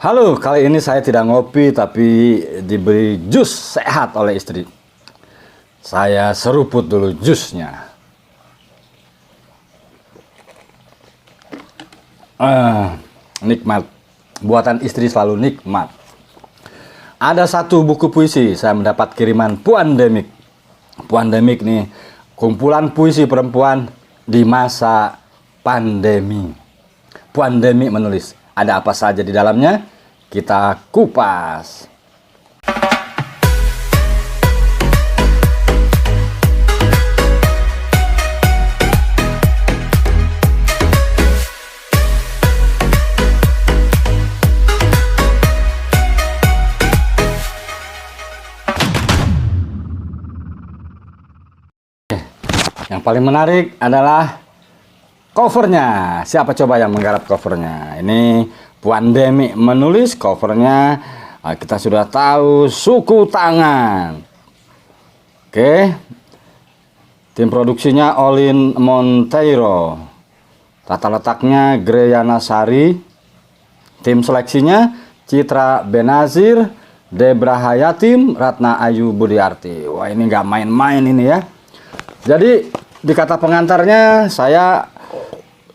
Halo, kali ini saya tidak ngopi tapi diberi jus sehat oleh istri. Saya seruput dulu jusnya. Nikmat. Buatan istri selalu nikmat. Ada satu buku puisi saya mendapat kiriman Puan Demik. Puan Demik nih, kumpulan puisi perempuan di masa pandemi. Puan Demik menulis, ada apa saja di dalamnya? Kita kupas. Yang paling menarik adalah covernya. Siapa coba yang menggarap covernya? Ini Puan Demik menulis covernya. Kita sudah tahu suku tangan. Oke. Tim produksinya Olin Monteiro. Tata letaknya Greyana Sari. Tim seleksinya Citra Benazir, Debra Hayatim, Ratna Ayu Budiarti. Wah, ini nggak main-main ini ya. Jadi di kata pengantarnya saya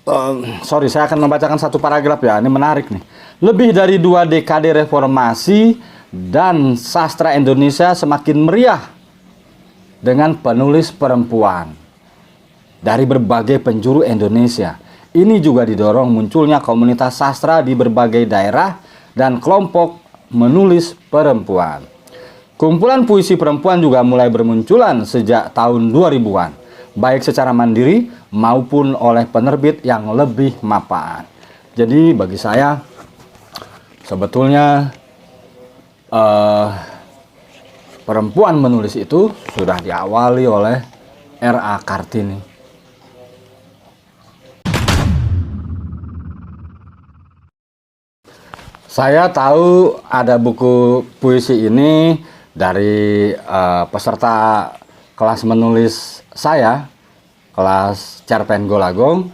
akan membacakan satu paragraf ya. Ini menarik nih. Lebih dari 2 dekade reformasi dan sastra Indonesia semakin meriah dengan penulis perempuan dari berbagai penjuru Indonesia. Ini juga didorong munculnya komunitas sastra di berbagai daerah dan kelompok menulis perempuan. Kumpulan puisi perempuan juga mulai bermunculan sejak tahun 2000-an, baik secara mandiri maupun oleh penerbit yang lebih mapan. Jadi bagi saya sebetulnya perempuan menulis itu sudah diawali oleh R.A. Kartini. Saya tahu ada buku puisi ini dari peserta kelas menulis saya, kelas Cerpen Golagong,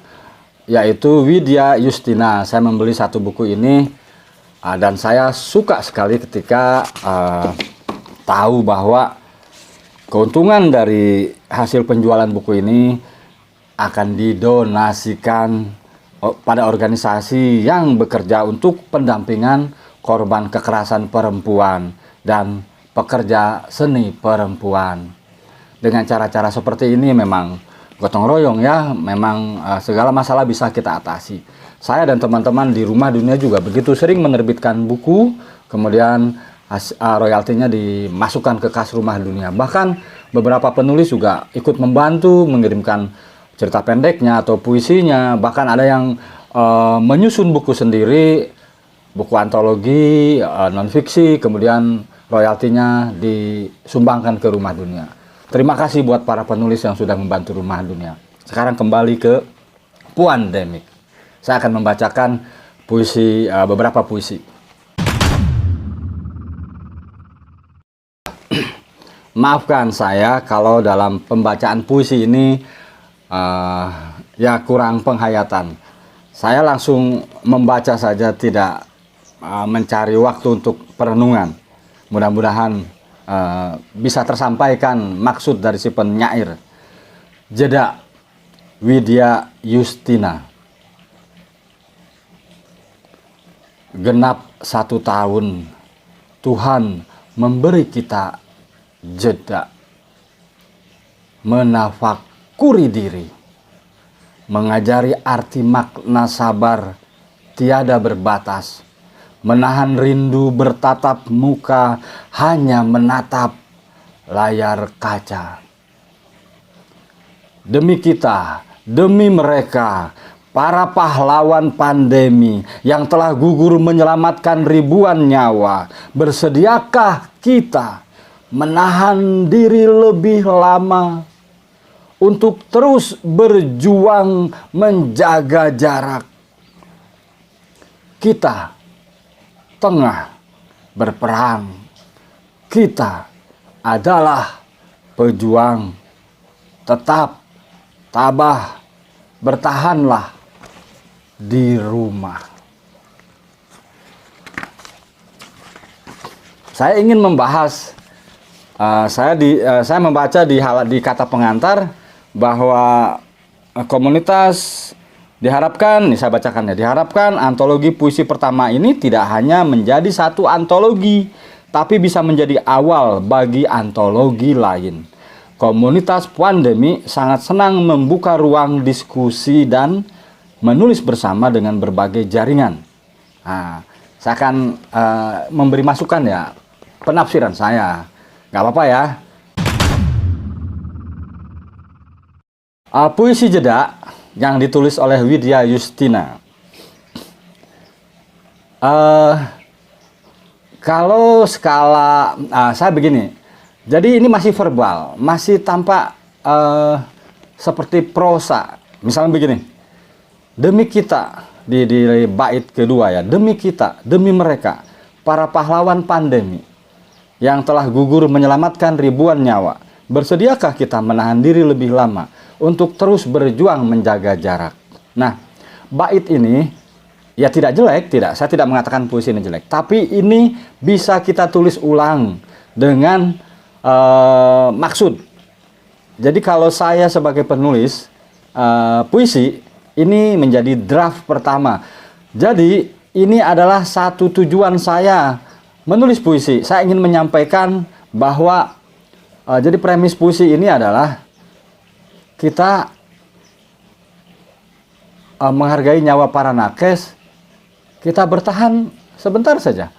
yaitu Widya Justina. Saya membeli satu buku ini dan saya suka sekali ketika tahu bahwa keuntungan dari hasil penjualan buku ini akan didonasikan pada organisasi yang bekerja untuk pendampingan korban kekerasan perempuan dan pekerja seni perempuan. Dengan cara-cara seperti ini memang gotong royong ya, memang segala masalah bisa kita atasi. Saya dan teman-teman di Rumah Dunia juga begitu sering menerbitkan buku, kemudian royaltinya dimasukkan ke kas Rumah Dunia. Bahkan beberapa penulis juga ikut membantu mengirimkan cerita pendeknya atau puisinya. Bahkan ada yang menyusun buku sendiri, buku antologi, non-fiksi, kemudian royaltinya disumbangkan ke Rumah Dunia. Terima kasih buat para penulis yang sudah membantu Rumah Dunia. Sekarang kembali ke Puan Demik. Saya akan membacakan puisi, beberapa puisi. Maafkan saya kalau dalam pembacaan puisi ini ya kurang penghayatan. Saya langsung membaca saja, tidak mencari waktu untuk perenungan. Mudah-mudahan bisa tersampaikan maksud dari si penyair. Jeda, Widya Justina. Genap 1 tahun Tuhan memberi kita jeda, menafakuri diri, mengajari arti makna sabar tiada berbatas, menahan rindu bertatap muka, hanya menatap layar kaca. Demi kita, demi mereka, para pahlawan pandemi yang telah gugur menyelamatkan ribuan nyawa, bersediakah kita menahan diri lebih lama untuk terus berjuang menjaga jarak? Kita tengah berperang. Kita adalah pejuang. Tetap tabah, bertahanlah di rumah. saya ingin membahas, saya membaca di kata pengantar bahwa komunitas diharapkan, nih saya bacakan ya, diharapkan antologi puisi pertama ini tidak hanya menjadi satu antologi, tapi bisa menjadi awal bagi antologi lain. Komunitas Pandemi sangat senang membuka ruang diskusi dan menulis bersama dengan berbagai jaringan. Nah, saya akan memberi masukan ya, penafsiran saya, nggak apa-apa ya. Puisi Jeda yang ditulis oleh Widya Justina. Kalau skala, saya begini, jadi ini masih verbal, masih tampak seperti prosa. Misalnya begini, demi kita, di bait kedua ya, demi kita, demi mereka, para pahlawan pandemi yang telah gugur menyelamatkan ribuan nyawa, bersediakah kita menahan diri lebih lama untuk terus berjuang menjaga jarak? Nah, bait ini ya tidak jelek, saya tidak mengatakan puisi ini jelek, tapi ini bisa kita tulis ulang dengan maksud. Jadi kalau saya sebagai penulis puisi, ini menjadi draft pertama. Jadi ini adalah satu tujuan saya menulis puisi. Saya ingin menyampaikan bahwa jadi premis puisi ini adalah kita menghargai nyawa para nakes, kita bertahan sebentar saja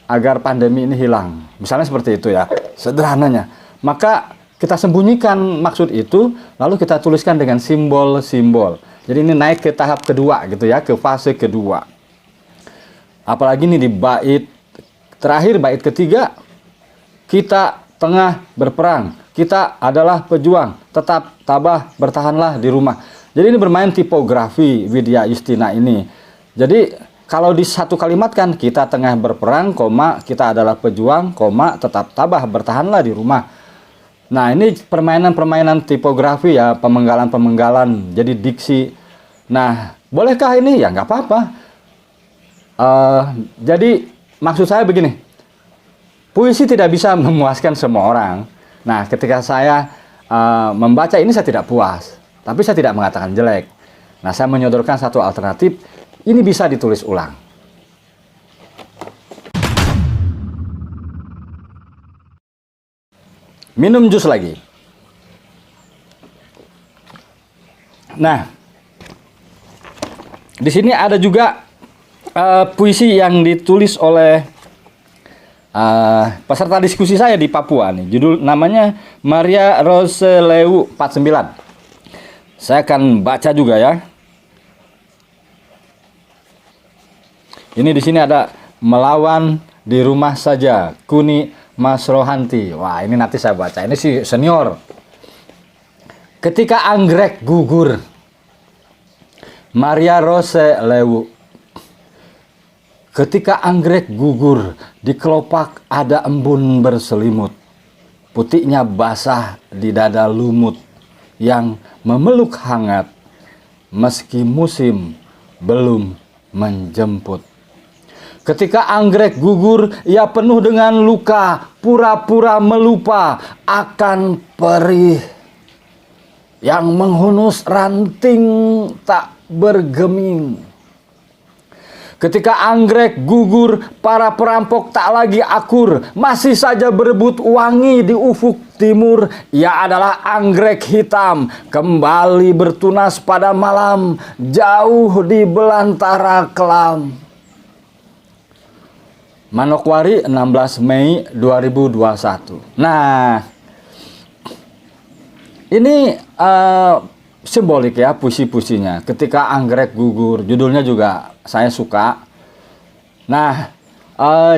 agar pandemi ini hilang. Misalnya seperti itu ya, sederhananya. Maka kita sembunyikan maksud itu, lalu kita tuliskan dengan simbol-simbol. Jadi ini naik ke tahap kedua gitu ya, ke fase kedua. Apalagi ini di bait terakhir, bait ketiga, kita tengah berperang, kita adalah pejuang, tetap tabah, bertahanlah di rumah. Jadi ini bermain tipografi Widya Justina ini. Jadi kalau di satu kalimat kan, kita tengah berperang, koma, kita adalah pejuang, koma, tetap tabah, bertahanlah di rumah. Nah ini permainan-permainan tipografi ya, pemenggalan-pemenggalan, jadi diksi. Nah bolehkah ini? Ya nggak apa-apa. Jadi maksud saya begini, puisi tidak bisa memuaskan semua orang. Nah ketika saya membaca ini saya tidak puas, tapi saya tidak mengatakan jelek. Nah saya menyodorkan satu alternatif, ini bisa ditulis ulang. Minum jus lagi. Nah, di sini ada juga puisi yang ditulis oleh peserta diskusi saya di Papua nih. Judul namanya Maria Roseleu 49. Saya akan baca juga ya. Ini di sini ada melawan di rumah saja, Kuni Mas Rohanti. Wah, ini nanti saya baca. Ini sih senior. Ketika anggrek gugur, Maria Roseleu. Ketika anggrek gugur, di kelopak ada embun berselimut. Putiknya basah di dada lumut yang memeluk hangat meski musim belum menjemput. Ketika anggrek gugur, ia penuh dengan luka, pura-pura melupa akan perih yang menghunus ranting tak bergeming. Ketika anggrek gugur, para perampok tak lagi akur, masih saja berebut wangi di ufuk timur. Ia adalah anggrek hitam, kembali bertunas pada malam, jauh di belantara kelam. Manokwari 16 Mei 2021. Nah, ini simbolik ya puisi-puisinya. Ketika anggrek gugur, judulnya juga saya suka. Nah,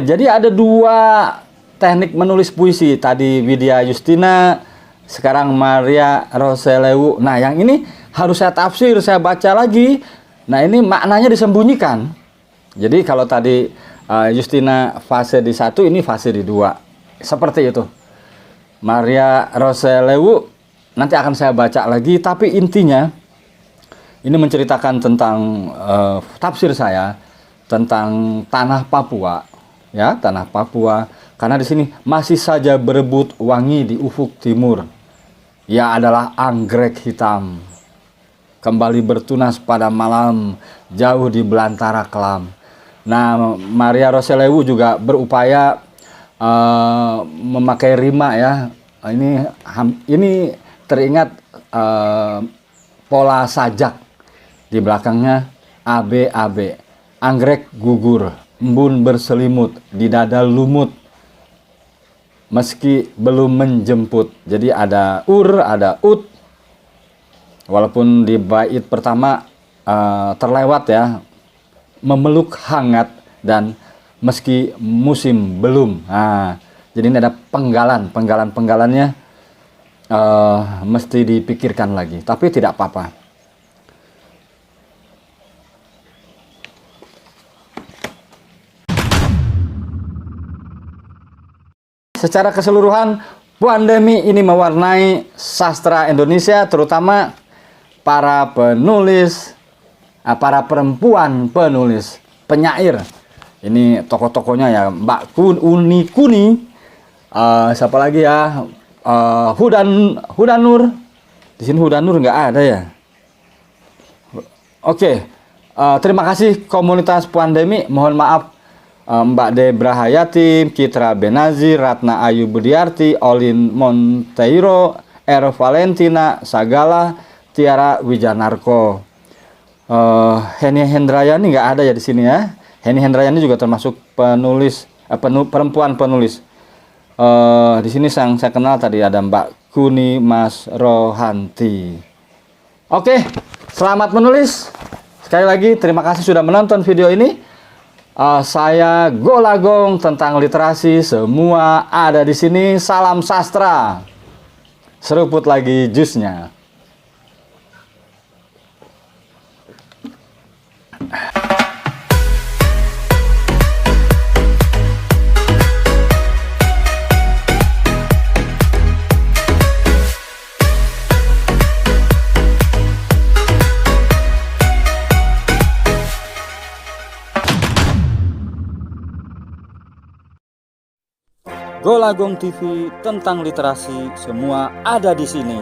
jadi ada dua teknik menulis puisi. Tadi Widya Justina, sekarang Maria Roseleu. Nah, yang ini harus saya tafsir, saya baca lagi. Nah, ini maknanya disembunyikan. Jadi kalau tadi Justina fase di 1, ini fase di 2. Seperti itu. Maria Roseleu nanti akan saya baca lagi, tapi intinya ini menceritakan tentang tafsir saya tentang tanah Papua, ya, tanah Papua. Karena di sini masih saja berebut wangi di ufuk timur. Ia adalah anggrek hitam. Kembali bertunas pada malam, jauh di belantara kelam. Nah, Maria Roselewu juga berupaya memakai rima ya. Ini teringat pola sajak. Di belakangnya AB. Anggrek gugur, embun berselimut, di dada lumut, meski belum menjemput. Jadi ada ada ut. Walaupun di bait pertama terlewat ya, memeluk hangat dan meski musim belum. Nah, jadi ini ada penggalannya mesti dipikirkan lagi, tapi tidak apa-apa. Secara keseluruhan, pandemi ini mewarnai sastra Indonesia, terutama para penulis, para perempuan penulis, penyair. Ini tokoh-tokohnya ya, Mbak Uni Kuni, siapa lagi ya, Hudanur. Di sini Hudanur nggak ada ya. Oke, terima kasih komunitas pandemi. Mohon maaf Mbak Debra Hayati, Citra Benazir, Ratna Ayu Budiarti, Olin Monteiro, Valentina Sagala, Tiara Wijanarko. Heni Hendrayani nggak ada ya di sini ya. Heni Hendrayani juga termasuk penulis, perempuan penulis. Di sini yang saya kenal tadi ada Mbak Kuni Mas Rohanti. Oke, selamat menulis. Sekali lagi terima kasih sudah menonton video ini. Saya Golagong, tentang literasi semua ada di sini. Salam sastra. Seruput lagi jusnya. Golagong TV, tentang literasi semua ada di sini.